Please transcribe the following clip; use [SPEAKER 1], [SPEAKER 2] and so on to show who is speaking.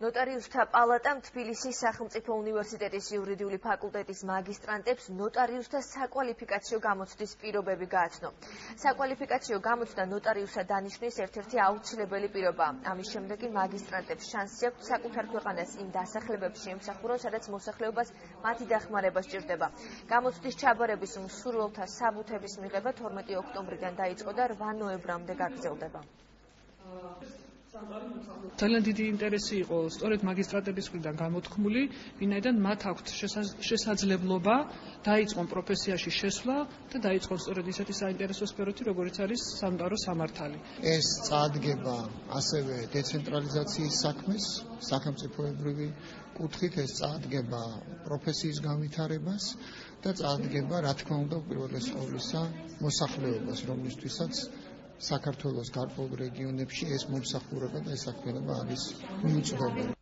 [SPEAKER 1] ნოტარიუსთა პალატამ თბილისის სახელმწიფო უნივერსიტეტის იურიდიული ფაკულტეტის მაგისტრანტებს ნოტარიუსთა საკვალიფიკაციო გამოცდის პირობები გააცნო. საკვალიფიკაციო გამოცდა ნოტარიუსად დანიშნვის ერთ-ერთი აუცილებელი პირობაა. ამის შემდეგ კი მაგისტრანტებს შანსი აქვთ საკუთარ ქვეყანას იმ დასახლებებში შეემსახურონ, სადაც მოსახლეობას მათი დახმარება სჭირდება. გამოცდის ჩაბარების მსურველთა საბუთების მიღება 12 ოქტომბრიდან დაიწყო და 8 ნოემბრამდე გაგრძელდება.
[SPEAKER 2] ძალიან დიდი ინტერესი იყო სწორედ მაგისტრატების მხრიდან გამოთქმული, ვინაიდან მათ აქვთ შესაძლებლობა დაიწყონ პროფესიაში შესვლა და დაიწყონ სწორედ ისეთი საინტერესო სფეროთი, როგორიც არის სამთავრო სამართალი.
[SPEAKER 3] ეს წარდგება ასევე დეცენტრალიზაციის საქმეს, სახელმწიფოებრივი კუთხით, ეს წარდგება პროფესიის განვითარებას და წარდგება, რა თქმა უნდა, უპირველეს ყოვლისა მოსახლეობას, რომლისთვისაც საქართველოს გარკვეულ რეგიონებში ეს მომსახურება და ეს საქმიანობა არის მიუწვდომელი.